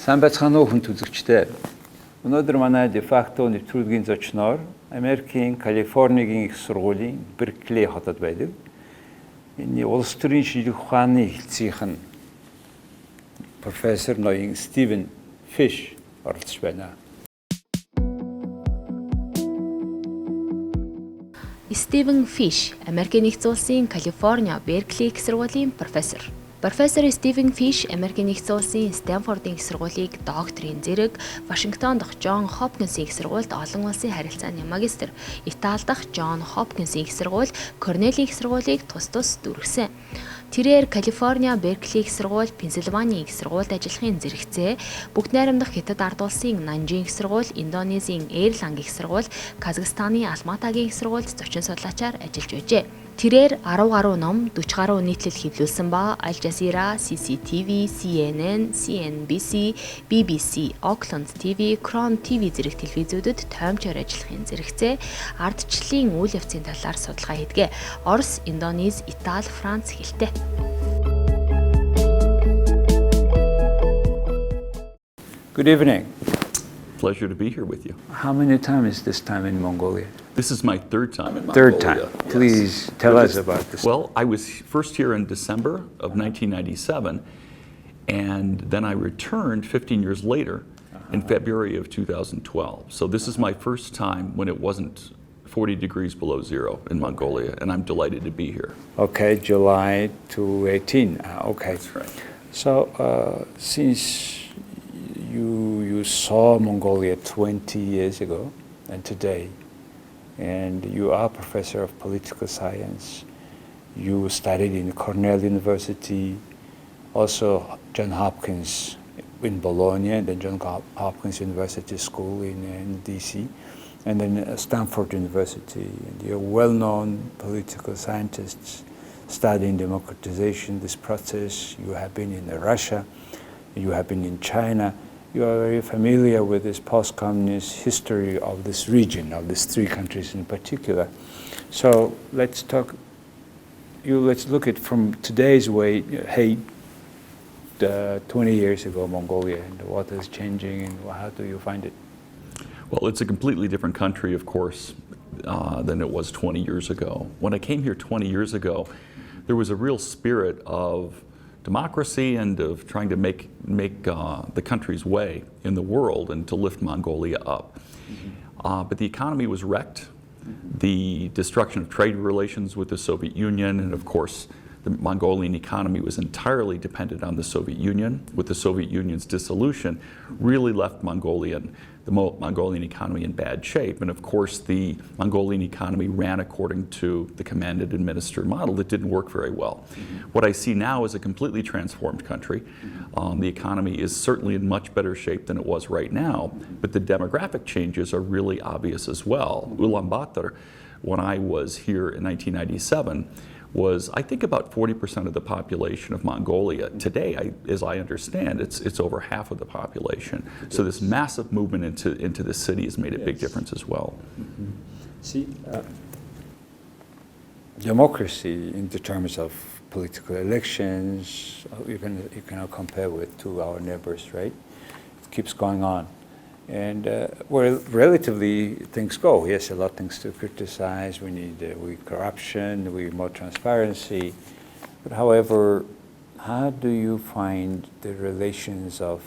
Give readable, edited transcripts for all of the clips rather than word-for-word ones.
Сайн байцгаана уу хүнд үзэгчдээ. Өнөөдөр манай Defacto нэвтрүүлгийн зочноор Америкийн Калифорнигийн их сургуулийн Беркли хотод байдаг. Энэ улс төрийн шинжлэх ухааны хэлтсийнх нь профессор ноён Cтивен Фиш оролцож байна. Cтивен Фиш, Америкийн нэгдсэн улсын Калифорния Беркли их сургуулийн профессор. Профессор Cтивен Фиш Америкийн нэгдсэн улсын Стэнфордын их сургуулийг докторийн зэрэг, Вашингтон дахь Джон Хопкинсийн их сургуульд олон улсын харилцааны магистр, Итали дахь Джон Хопкинсийн их сургууль, Корнелийн их сургуулийг тус дүргсэн. Тэрээр Калифорния Беркли их сургууль, Пенсильванийн их сургуульд ажиллахын зэрэгцээ, бүгд найрамдах Хятад ард улсын Нанжин их сургууль, Индонезийн Эйрланг их сургууль, Казахстаны Алматагийн их сургуульд зочин судлаачаар ажиллаж байжээ. Тэрээр 10 гаруй ном, 40 гаруй нийтлэл хэвлүүлсэн ба Аль Жазира, CCTV, CNN, CNBC, BBC, Oakland TV, Crown TV зэрэг телевизүүдэд тоомчоор ажиллахын зэрэгцээ, Ардчилалын үйл явцын талаар судалгаа хийдэг. Орос, Индонез, Итали, Франц хэлтэй. Good evening. Pleasure to be here with you. How many times is this time in Mongolia? This is my third time in Mongolia. Third time. Please tell us about this. Well, I was first here in December of 1997, and then I returned 15 years later in February of 2012. So this is my first time when it wasn't 40 degrees below zero in Mongolia, and I'm delighted to be here. Okay, July 2018. Okay. That's right. So since you saw Mongolia 20 years ago and today, and you are a professor of political science. You studied in Cornell University, also Johns Hopkins in Bologna, and then Johns Hopkins University School in DC, and then Stanford University. And you're well-known political scientists studying democratization, this process. You have been in Russia, you have been in China. You are very familiar with this post-communist history of this region, of these three countries in particular. So let's look at from today's way, 20 years ago, Mongolia, and what is changing, and how do you find it? Well, it's a completely different country, of course, than it was 20 years ago. When I came here 20 years ago, there was a real spirit of democracy and of trying to make the country's way in the world and to lift Mongolia up. But the economy was wrecked. The destruction of trade relations with the Soviet Union, and of course the Mongolian economy was entirely dependent on the Soviet Union. With the Soviet Union's dissolution, really left the Mongolian economy in bad shape. And of course the Mongolian economy ran according to the command and administer model that didn't work very well. What I see now is a completely transformed country. The economy is certainly in much better shape than it was right now, but the demographic changes are really obvious as well. Ulaanbaatar, when I was here in 1997, was, I think, about 40% of the population of Mongolia. Today, as I understand, it's over half of the population. So this massive movement into the city has made a big difference as well. See, democracy in the terms of political elections, you cannot compare with to our neighbors, right? It keeps going on. And well, relatively things go. Yes, a lot of things to criticize. We need corruption, we more transparency. But however, how do you find the relations of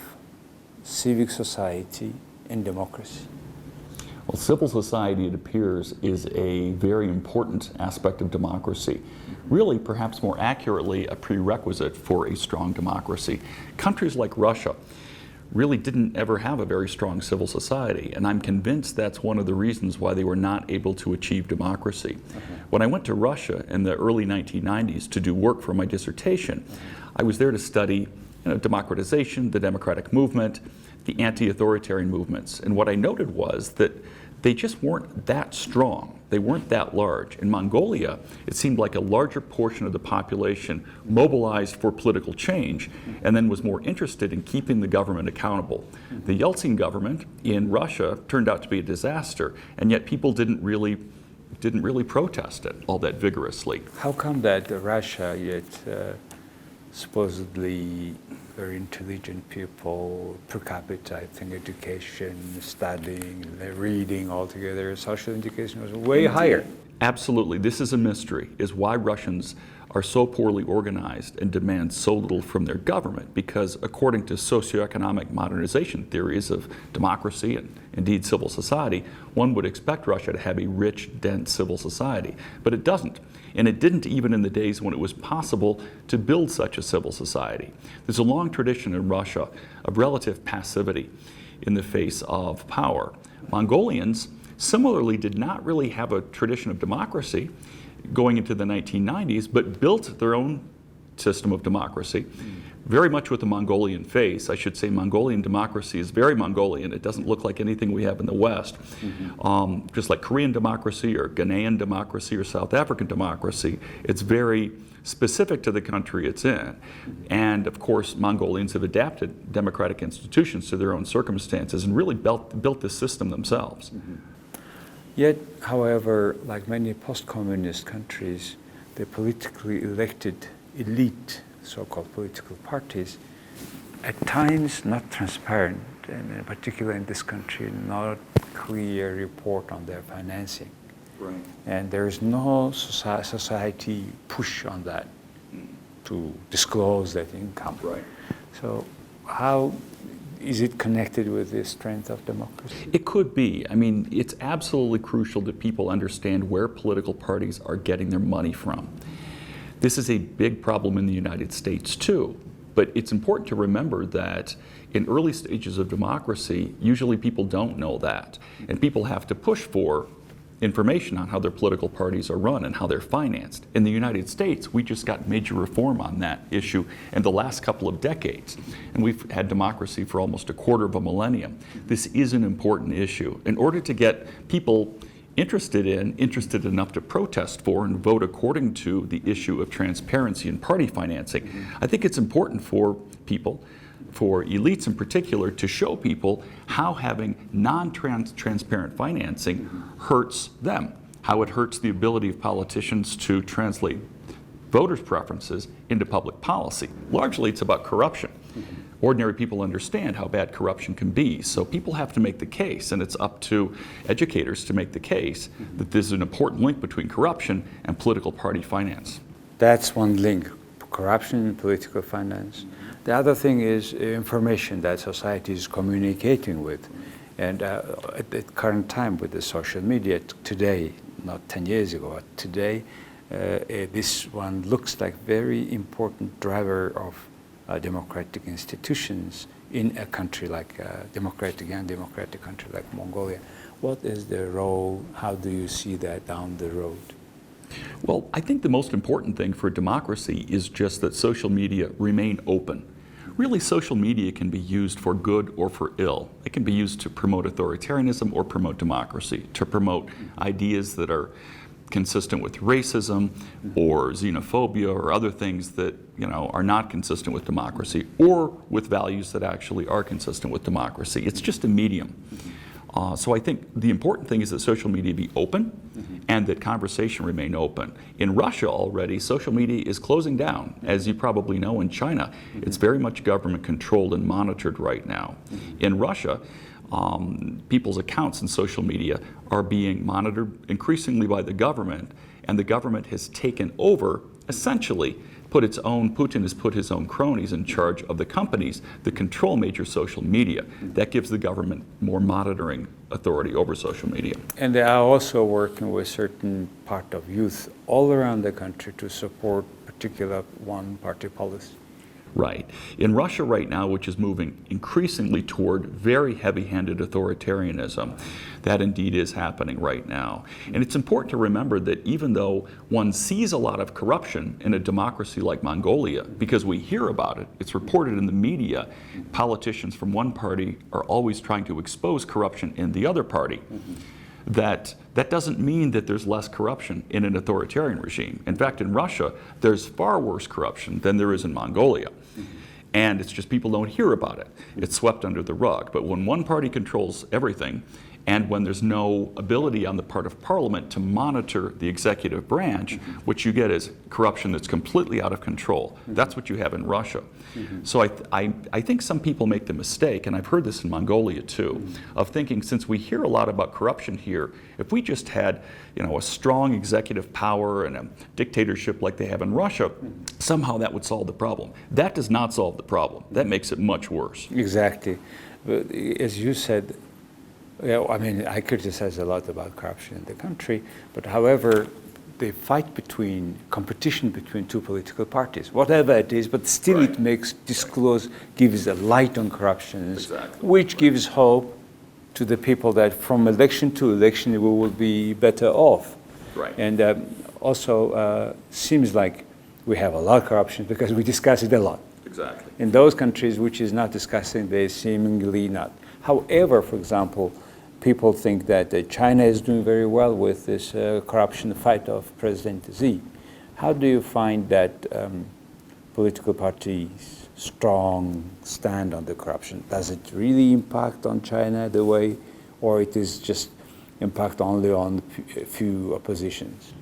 civic society and democracy? Well, civil society, it appears, is a very important aspect of democracy. Really, perhaps more accurately, a prerequisite for a strong democracy. Countries like Russia really didn't ever have a very strong civil society, and I'm convinced that's one of the reasons why they were not able to achieve democracy. When I went to Russia in the early 1990s to do work for my dissertation, I was there to study democratization, the democratic movement, the anti-authoritarian movements, and what I noted was that they just weren't that strong. They weren't that large. In Mongolia, it seemed like a larger portion of the population mobilized for political change and then was more interested in keeping the government accountable. The Yeltsin government in Russia turned out to be a disaster, and yet people didn't really protest it all that vigorously. How come that Russia yet supposedly very intelligent people, per capita, I think, education, studying, reading altogether, social education was way higher. Absolutely. This is a mystery, is why Russians are so poorly organized and demand so little from their government, because according to socioeconomic modernization theories of democracy and indeed civil society, one would expect Russia to have a rich, dense civil society, but it doesn't. And it didn't even in the days when it was possible to build such a civil society. There's a long tradition in Russia of relative passivity in the face of power. Mongolians similarly did not really have a tradition of democracy going into the 1990s, but built their own system of democracy, very much with the Mongolian face. I should say Mongolian democracy is very Mongolian. It doesn't look like anything we have in the West. Just like Korean democracy or Ghanaian democracy or South African democracy, it's very specific to the country it's in. And of course, Mongolians have adapted democratic institutions to their own circumstances and really built this system themselves. Yet, however, like many post-communist countries, the politically elected elite, so-called political parties, at times not transparent, and in particular in this country, not clear report on their financing. Right. And there is no society push on that to disclose that income. Right. So how is it connected with the strength of democracy? It could be. I mean, it's absolutely crucial that people understand where political parties are getting their money from. This is a big problem in the United States too, but it's important to remember that in early stages of democracy, usually people don't know that, and people have to push for information on how their political parties are run and how they're financed. In the United States, we just got major reform on that issue in the last couple of decades, and we've had democracy for almost a quarter of a millennium. This is an important issue. In order to get people interested enough to protest for and vote according to the issue of transparency in party financing, I think it's important for people, for elites in particular, to show people how having non-transparent financing hurts them, how it hurts the ability of politicians to translate voters' preferences into public policy. Largely, it's about corruption. Ordinary people understand how bad corruption can be, so people have to make the case, and it's up to educators to make the case that there's an important link between corruption and political party finance. That's one link, corruption and political finance. The other thing is information that society is communicating with. And at the current time with the social media today, not 10 years ago, but today, this one looks like very important driver of democratic institutions in a country like democratic country like Mongolia. What is the role? How do you see that down the road? Well, I think the most important thing for democracy is just that social media remain open. Really, social media can be used for good or for ill. It can be used to promote authoritarianism or promote democracy, to promote ideas that are consistent with racism or xenophobia or other things that are not consistent with democracy, or with values that actually are consistent with democracy. It's just a medium. So I think the important thing is that social media be open and that conversation remain open. In Russia already, social media is closing down. As you probably know, in China, it's very much government controlled and monitored right now. In Russia, people's accounts in social media are being monitored increasingly by the government, and the government has taken over, essentially, Putin has put his own cronies in charge of the companies that control major social media. That gives the government more monitoring authority over social media. And they are also working with certain part of youth all around the country to support particular one-party policy. Right. In Russia right now, which is moving increasingly toward very heavy-handed authoritarianism, that indeed is happening right now. And it's important to remember that even though one sees a lot of corruption in a democracy like Mongolia, because we hear about it, it's reported in the media, politicians from one party are always trying to expose corruption in the other party. That doesn't mean that there's less corruption in an authoritarian regime. In fact, in Russia, there's far worse corruption than there is in Mongolia. And it's just people don't hear about it. It's swept under the rug. But when one party controls everything and when there's no ability on the part of Parliament to monitor the executive branch, what you get is corruption that's completely out of control. That's what you have in Russia. So I think some people make the mistake, and I've heard this in Mongolia too, of thinking since we hear a lot about corruption here, if we just had a strong executive power and a dictatorship like they have in Russia, somehow that would solve the problem. That does not solve the problem. That makes it much worse. Exactly. But as you said, I mean, I criticize a lot about corruption in the country, but however, the competition between two political parties, whatever it is, but still it gives a light on corruptions, which gives hope to the people that from election to election we will be better off. Right. And also seems like we have a lot of corruption because we discuss it a lot. Exactly. In those countries which is not discussing, they seemingly not. However, for example, people think that China is doing very well with this corruption fight of President Xi. How do you find that political parties' strong stand on the corruption? Does it really impact on China the way, or it is just impact only on a few oppositions?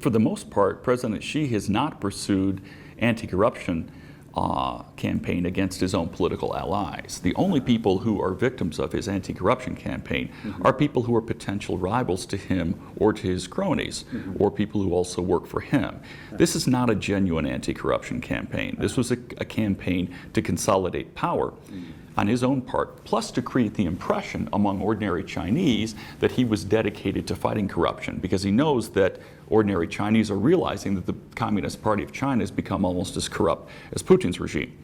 For the most part, President Xi has not pursued anti-corruption campaign against his own political allies. The only people who are victims of his anti-corruption campaign are people who are potential rivals to him or to his cronies, or people who also work for him. This is not a genuine anti-corruption campaign. This was a campaign to consolidate power on his own part, plus to create the impression among ordinary Chinese that he was dedicated to fighting corruption, because he knows that ordinary Chinese are realizing that the Communist Party of China has become almost as corrupt as Putin's regime.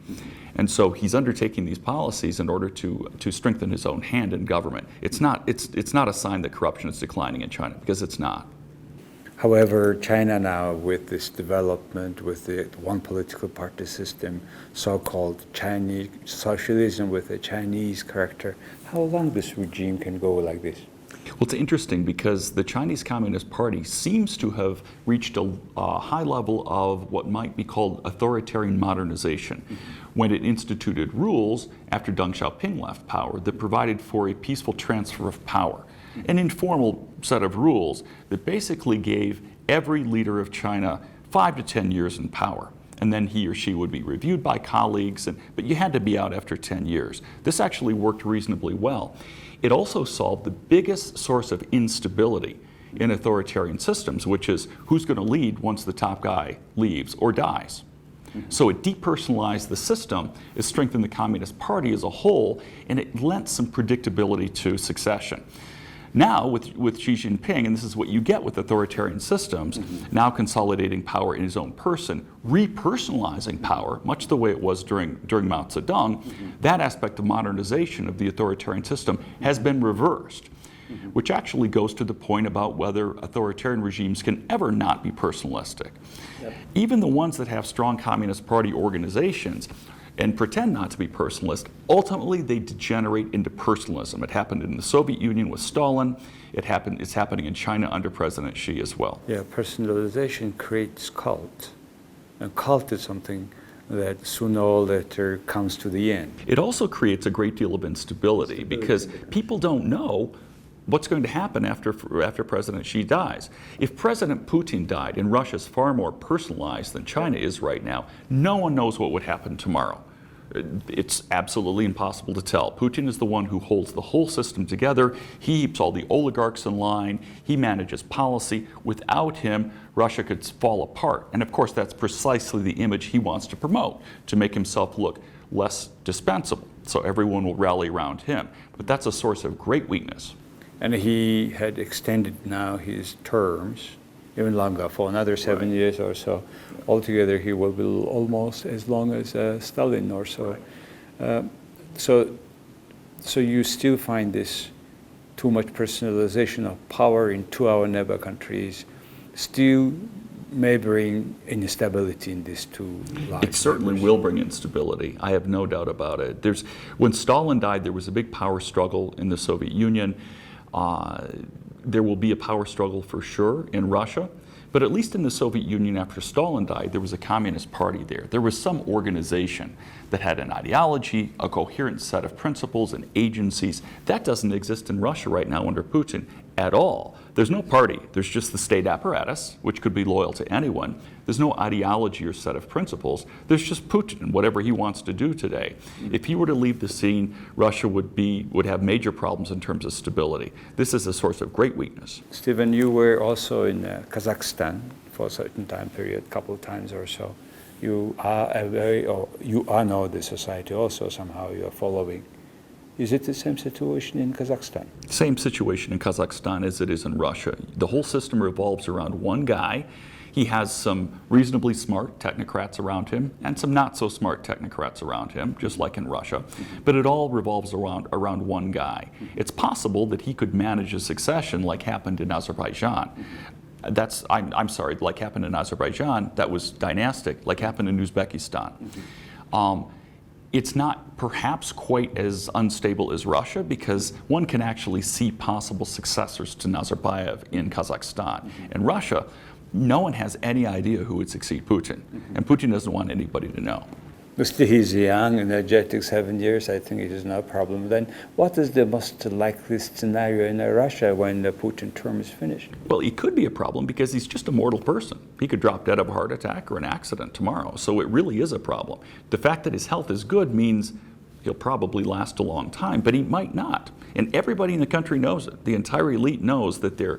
And so he's undertaking these policies in order to strengthen his own hand in government. It's not a sign that corruption is declining in China, because it's not. However, China now, with this development, with the one political party system, so-called Chinese socialism with a Chinese character, how long this regime can go like this? Well, it's interesting because the Chinese Communist Party seems to have reached a high level of what might be called authoritarian modernization when it instituted rules after Deng Xiaoping left power that provided for a peaceful transfer of power. An informal set of rules that basically gave every leader of China 5 to 10 years in power. And then he or she would be reviewed by colleagues, but you had to be out after 10 years. This actually worked reasonably well. It also solved the biggest source of instability in authoritarian systems, which is who's going to lead once the top guy leaves or dies. So it depersonalized the system, it strengthened the Communist Party as a whole, and it lent some predictability to succession. Now, with Xi Jinping, and this is what you get with authoritarian systems, now consolidating power in his own person, repersonalizing power, much the way it was during Mao Zedong, that aspect of modernization of the authoritarian system has been reversed, which actually goes to the point about whether authoritarian regimes can ever not be personalistic. Even the ones that have strong Communist Party organizations and pretend not to be personalist, ultimately they degenerate into personalism. It happened in the Soviet Union with Stalin. It's happening in China under President Xi as well. Yeah, personalization creates cult. And cult is something that sooner or later comes to the end. It also creates a great deal of instability because people don't know what's going to happen after President Xi dies. If President Putin died, and Russia's far more personalized than China is right now, no one knows what would happen tomorrow. It's absolutely impossible to tell. Putin is the one who holds the whole system together. He keeps all the oligarchs in line. He manages policy. Without him, Russia could fall apart. And of course, that's precisely the image he wants to promote, to make himself look less dispensable. So everyone will rally around him. But that's a source of great weakness. And he had extended now his terms even longer, for another 7 years or so. Altogether, he will be almost as long as Stalin or so. So you still find this too much personalization of power into our neighbor countries still may bring instability in these two large It certainly neighbors. will bring instability. I have no doubt about it. When Stalin died, there was a big power struggle in the Soviet Union. There will be a power struggle for sure in Russia, But at least in the Soviet Union after Stalin died, there was a communist party there. There was some organization that had an ideology, a coherent set of principles and agencies. That doesn't exist in Russia right now under Putin at all. There's no party. There's just the state apparatus, which could be loyal to anyone. There's no ideology or set of principles. There's just Putin and whatever he wants to do today. If he were to leave the scene, Russia would have major problems in terms of stability. This is a source of great weakness. Ctivен, you were also in Kazakhstan for a certain time period, a couple of times or so. You are now the society also somehow you are following. Is it the same situation in Kazakhstan? Same situation in Kazakhstan as it is in Russia. The whole system revolves around one guy. He has some reasonably smart technocrats around him and some not so smart technocrats around him, just like in Russia. But it all revolves around one guy. It's possible that he could manage a succession like happened in Azerbaijan. I'm sorry, like happened in Azerbaijan, that was dynastic, like happened in Uzbekistan. It's not perhaps quite as unstable as Russia because one can actually see possible successors to Nazarbayev in Kazakhstan. In Russia, no one has any idea who would succeed Putin, and Putin doesn't want anybody to know. He's young, energetic, 7 years, I think it is no problem. Then what is the most likely scenario in Russia when the Putin term is finished? Well, it could be a problem because he's just a mortal person. He could drop dead of a heart attack or an accident tomorrow, so it really is a problem. The fact that his health is good means he'll probably last a long time, but he might not. And everybody in the country knows it. The entire elite knows that their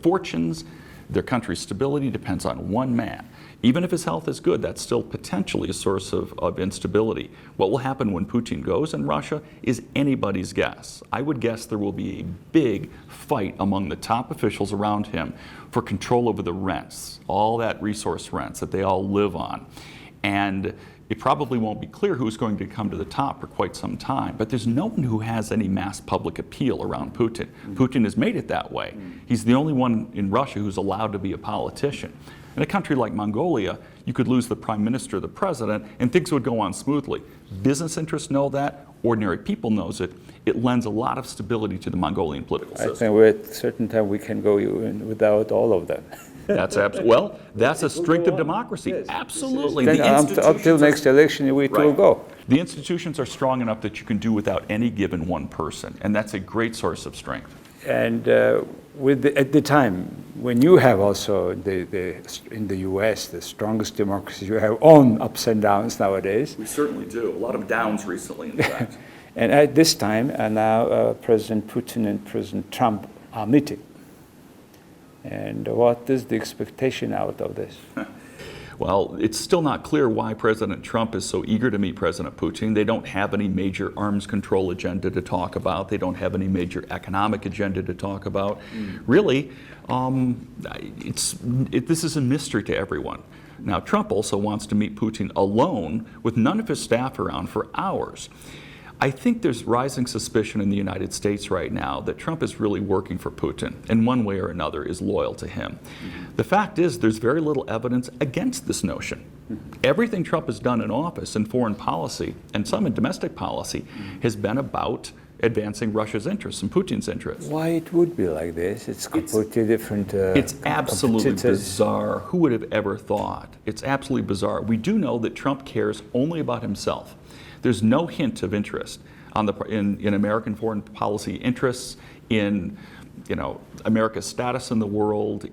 fortunes, their country's stability depends on one man. Even if his health is good, that's still potentially a source of instability. What will happen when Putin goes in Russia is anybody's guess. I would guess there will be a big fight among the top officials around him for control over the rents, all that resource rents that they all live on. And it probably won't be clear who's going to come to the top for quite some time, but there's no one who has any mass public appeal around Putin. Putin has made it that way. He's the only one in Russia who's allowed to be a politician. In a country like Mongolia, you could lose the prime minister, the president, and things would go on smoothly. Business interests know that, ordinary people knows it. It lends a lot of stability to the Mongolian political system. I think we're at a certain time we can go without all of them. That's a strength of democracy. Yes. Absolutely. Then until next election, it will go. The institutions are strong enough that you can do without any given one person, and that's a great source of strength. And at the time when you have also in the U.S. the strongest democracy, you have own ups and downs nowadays. We certainly do. A lot of downs recently, in fact. And at this time, now President Putin and President Trump are meeting. And what is the expectation out of this? Well, it's still not clear why President Trump is so eager to meet President Putin. They don't have any major arms control agenda to talk about. They don't have any major economic agenda to talk about. Really, this is a mystery to everyone. Now, Trump also wants to meet Putin alone with none of his staff around for hours. I think there's rising suspicion in the United States right now that Trump is really working for Putin, in one way or another is loyal to him. The fact is there's very little evidence against this notion. Everything Trump has done in office in foreign policy and some in domestic policy has been about advancing Russia's interests and Putin's interests. Why it would be like this? It's completely different. It's absolutely bizarre. Who would have ever thought? It's absolutely bizarre. We do know that Trump cares only about himself. There's no hint of interest in American foreign policy interests, in America's status in the world,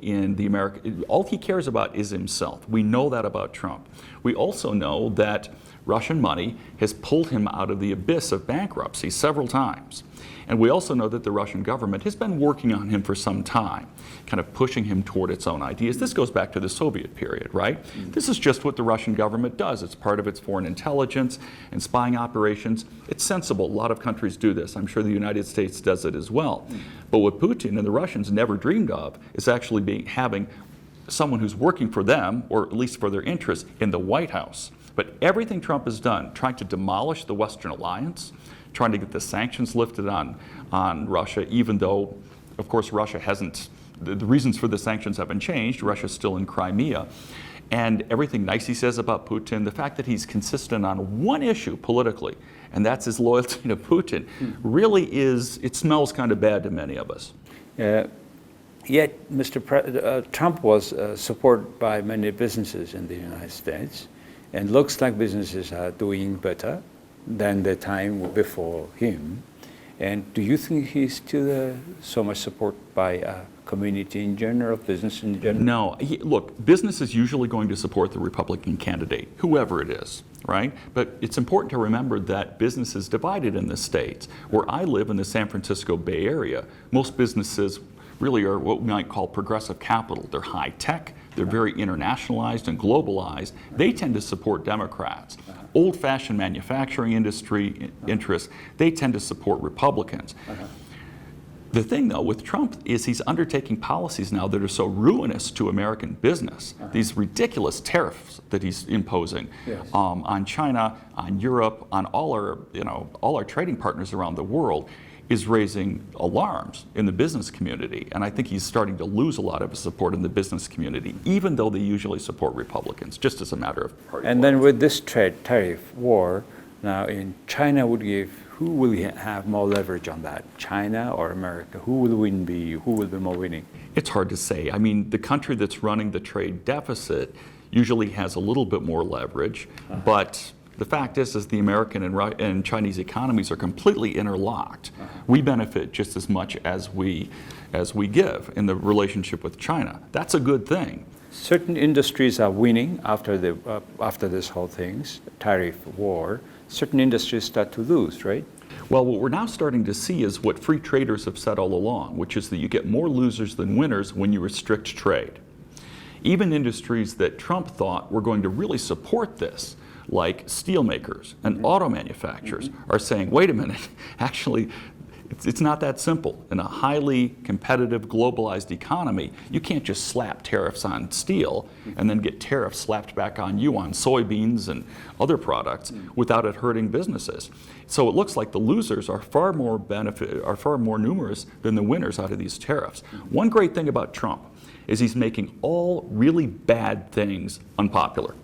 all he cares about is himself. We know that about Trump. We also know that Russian money has pulled him out of the abyss of bankruptcy several times. And we also know that the Russian government has been working on him for some time, kind of pushing him toward its own ideas. This goes back to the Soviet period, right? This is just what the Russian government does. It's part of its foreign intelligence and spying operations. It's sensible. A lot of countries do this. I'm sure the United States does it as well. But what Putin and the Russians never dreamed of is actually having someone who's working for them, or at least for their interests, in the White House. But everything Trump has done, trying to demolish the Western alliance, trying to get the sanctions lifted on Russia, even though, of course, Russia hasn't, the reasons for the sanctions haven't changed. Russia's still in Crimea. And everything nice he says about Putin, the fact that he's consistent on one issue politically, and that's his loyalty to Putin, really it smells kind of bad to many of us. Yet, Trump was supported by many businesses in the United States, and looks like businesses are doing better than the time before him. And do you think he's still so much support by community in general, business in general? No. Look, business is usually going to support the Republican candidate, whoever it is, right? But it's important to remember that business is divided in the states. Where I live in the San Francisco Bay Area, most businesses really are what we might call progressive capital. They're high tech, they're very internationalized and globalized. They tend to support Democrats. Old-fashioned manufacturing industry interests, they tend to support Republicans. The thing, though, with Trump is he's undertaking policies now that are so ruinous to American business. These ridiculous tariffs that he's imposing on China, on Europe, on all our trading partners around the world is raising alarms in the business community. And I think he's starting to lose a lot of his support in the business community, even though they usually support Republicans, just as a matter of party And then with this tariff war, now in China who will have more leverage on that? China or America? Who will be more winning? It's hard to say. I mean, the country that's running the trade deficit usually has a little bit more leverage, but the fact is the American and Chinese economies are completely interlocked. We benefit just as much as we give in the relationship with China. That's a good thing. Certain industries are winning after this whole tariff war. Certain industries start to lose, right? Well, what we're now starting to see is what free traders have said all along, which is that you get more losers than winners when you restrict trade. Even industries that Trump thought were going to really support this, like steel makers and auto manufacturers, are saying, wait a minute, actually, it's not that simple. In a highly competitive, globalized economy, you can't just slap tariffs on steel and then get tariffs slapped back on you on soybeans and other products without it hurting businesses. So it looks like the losers are far more numerous than the winners out of these tariffs. One great thing about Trump is he's making all really bad things unpopular.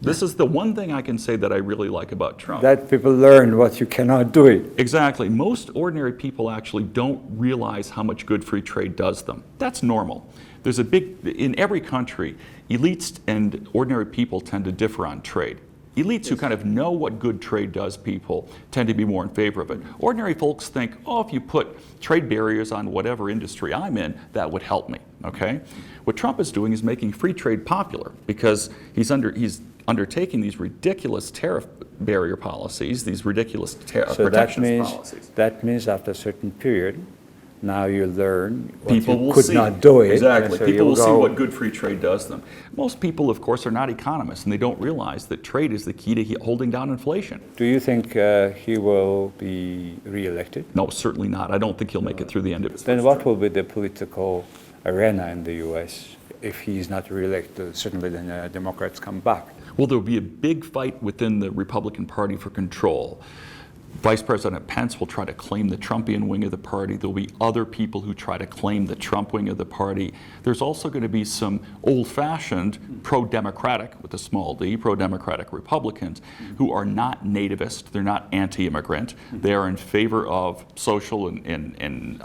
This is the one thing I can say that I really like about Trump. That people learn what you cannot do it. Exactly. Most ordinary people actually don't realize how much good free trade does them. That's normal. There's in every country, elites and ordinary people tend to differ on trade. Elites who kind of know what good trade does people tend to be more in favor of it. Ordinary folks think, oh, if you put trade barriers on whatever industry I'm in, that would help me, okay? What Trump is doing is making free trade popular because he's undertaking these ridiculous tariff barrier policies, these ridiculous protectionist policies. That means after a certain period, now you learn what people you will could see. not do it. Exactly. So People will see what good free trade does them. Most people, of course, are not economists, and they don't realize that trade is the key to holding down inflation. Do you think he will be re-elected? No, certainly not. I don't think he'll make it through the end of his Then first what term. will be the political arena in the U.S. if he's not re-elected? Certainly then Democrats come back. Well, there will be a big fight within the Republican Party for control. Vice President Pence will try to claim the Trumpian wing of the party. There will be other people who try to claim the Trump wing of the party. There's also going to be some old-fashioned pro-democratic, with a small d, pro-democratic Republicans who are not nativist. They're not anti-immigrant. They are in favor of social and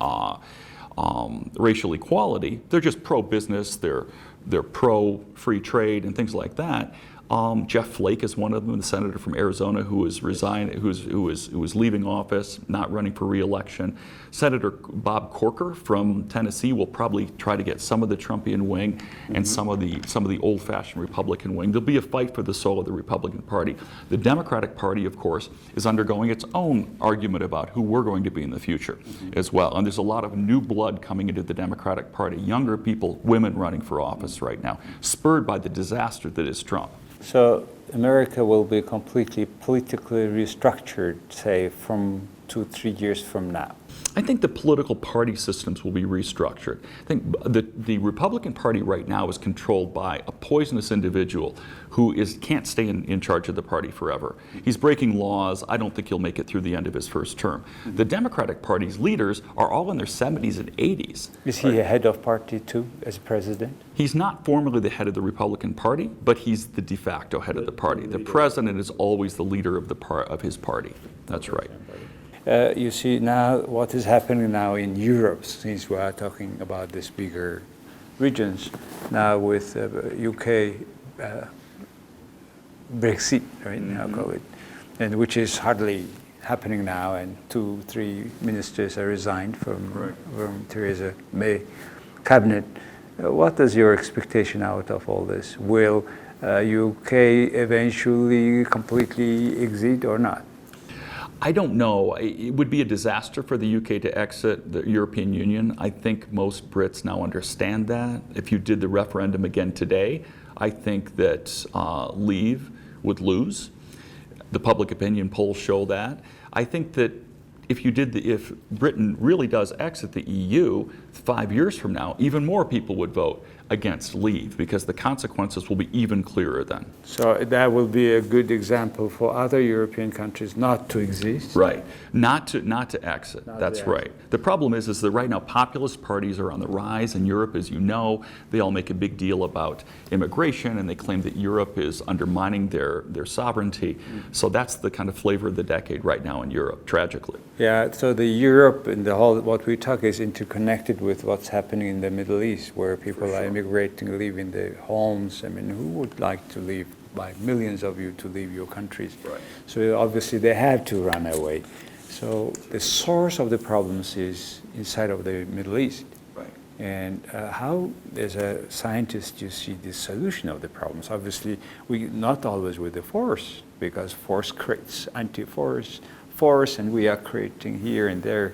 racial equality. They're just pro-business. They're pro-free trade and things like that. Jeff Flake is one of them, the senator from Arizona who is leaving office, not running for re-election. Senator Bob Corker from Tennessee will probably try to get some of the Trumpian wing and some of the old-fashioned Republican wing. There'll be a fight for the soul of the Republican Party. The Democratic Party, of course, is undergoing its own argument about who we're going to be in the future as well. And there's a lot of new blood coming into the Democratic Party, younger people, women running for office right now, spurred by the disaster that is Trump. So America will be completely politically restructured, say, from 2-3 years from now. I think the political party systems will be restructured. I think the Republican Party right now is controlled by a poisonous individual who can't stay in charge of the party forever. He's breaking laws. I don't think he'll make it through the end of his first term. The Democratic Party's leaders are all in their 70s and 80s. Is he a head of party too, as president? He's not formally the head of the Republican Party, but he's the de facto head of the party. The president is always the leader of his party. That's right. You see now what is happening now in Europe, since we are talking about these bigger regions, now with UK Brexit, right, now call it, and which is hardly happening now, and 2-3 ministers are resigned from Theresa May cabinet. What is your expectation out of all this? Will UK eventually completely exit or not? I don't know. It would be a disaster for the UK to exit the European Union. I think most Brits now understand that. If you did the referendum again today, I think that Leave would lose. The public opinion polls show that. I think that if Britain really does exit the EU 5 years from now, even more people would vote against Leave, because the consequences will be even clearer then. So that will be a good example for other European countries not to exist. Right, not to exit. That's right. The problem is that right now populist parties are on the rise in Europe, as you know. They all make a big deal about immigration, and they claim that Europe is undermining their sovereignty. So that's the kind of flavor of the decade right now in Europe, tragically. Yeah, so the Europe and the whole, what we talk is interconnected with what's happening in the Middle East, where people are immigrating, leaving their homes. I mean, who would like to leave, by millions of you, to leave your countries? Right. So obviously they have to run away. So the source of the problems is inside of the Middle East. Right. And how, as a scientist, you see the solution of the problems? Obviously, we not always with the force, because force creates anti-force, and we are creating here and there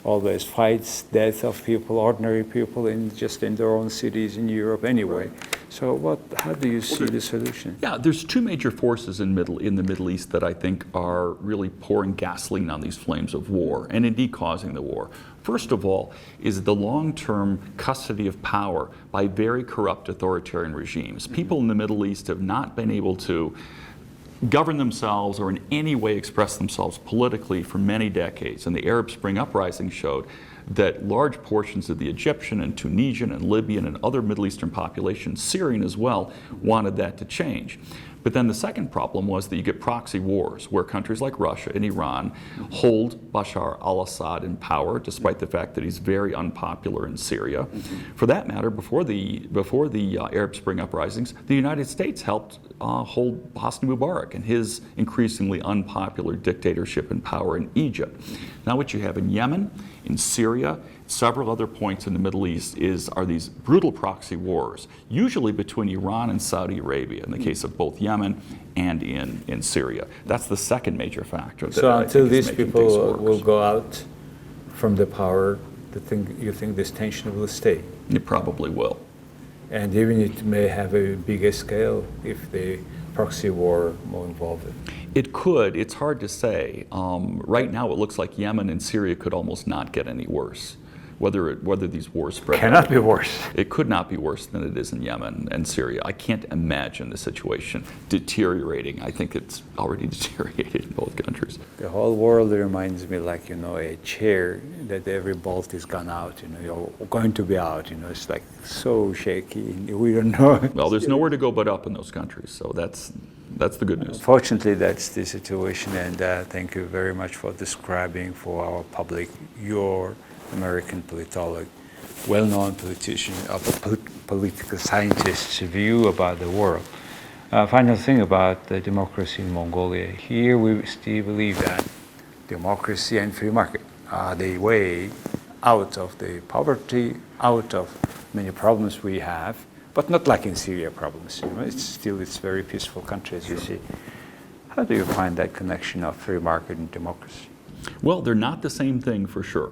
always fights, death of people, ordinary people in their own cities in Europe anyway. So how do you see the solution? Yeah, there's two major forces in the Middle East that I think are really pouring gasoline on these flames of war, and indeed causing the war. First of all is the long-term custody of power by very corrupt authoritarian regimes. People in the Middle East have not been able to govern themselves or in any way express themselves politically for many decades. And the Arab Spring uprising showed that large portions of the Egyptian and Tunisian and Libyan and other Middle Eastern populations, Syrian as well, wanted that to change. But then the second problem was that you get proxy wars where countries like Russia and Iran hold Bashar al-Assad in power, despite the fact that he's very unpopular in Syria. For that matter, before the Arab Spring uprisings, the United States helped hold Hosni Mubarak and his increasingly unpopular dictatorship in power in Egypt. Now what you have in Yemen, in Syria, several other points in the Middle East are these brutal proxy wars, usually between Iran and Saudi Arabia, in the case of both Yemen and in Syria. That's the second major factor. So until these people will go out from the power, you think this tension will stay? It probably will. And even it may have a bigger scale if the proxy war more involved. It could. It's hard to say. Right now it looks like Yemen and Syria could almost not get any worse. Whether these wars spread. Cannot be worse. It could not be worse than it is in Yemen and Syria. I can't imagine the situation deteriorating. I think it's already deteriorated in both countries. The whole world reminds me like, a chair that every bolt is gone out, you're going to be out, it's like so shaky. We don't know. Well, there's nowhere to go but up in those countries, so that's the good news. Fortunately, that's the situation, and thank you very much for describing for our public your American politologist, well-known politician, political scientist's view about the world. Final thing about the democracy in Mongolia. Here we still believe that democracy and free market are the way out of the poverty, out of many problems we have, but not like in Syria problems. It's very peaceful country, as you see. How do you find that connection of free market and democracy? Well, they're not the same thing for sure.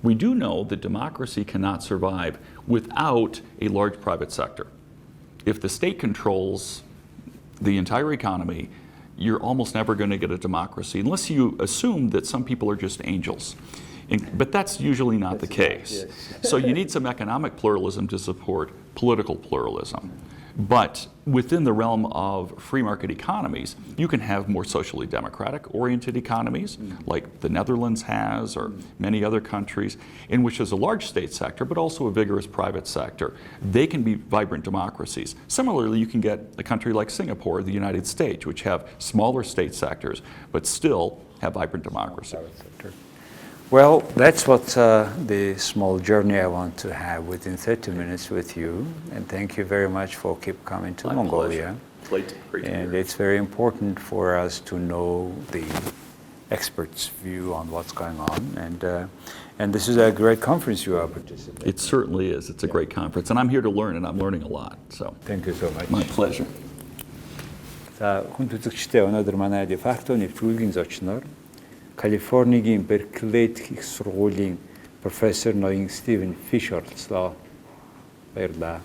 We do know that democracy cannot survive without a large private sector. If the state controls the entire economy, you're almost never going to get a democracy unless you assume that some people are just angels. But that's usually not the case. Yes. So you need some economic pluralism to support political pluralism. But within the realm of free market economies, you can have more socially democratic oriented economies like the Netherlands has, or many other countries, in which there's a large state sector but also a vigorous private sector. They can be vibrant democracies. Similarly, you can get a country like Singapore or the United States, which have smaller state sectors but still have vibrant democracy. Well, that's what the small journey I want to have within 30 minutes with you. And thank you very much for keep coming to Mongolia. Great to be And here. it's very important for us to know the experts' view on what's going on. And this is a great conference you are participating in. It certainly is. It's a great conference. And I'm here to learn, and I'm learning a lot. So, Thank you so much. my pleasure. За хүн үзэгчдээ өнөөдөр манай Defacto нэвтрүүлгийн зочноор Калифорнигийн Беркли Их сургуулийн профессор ноён Cтивен Фиш оролцлоо. Баярлалаа.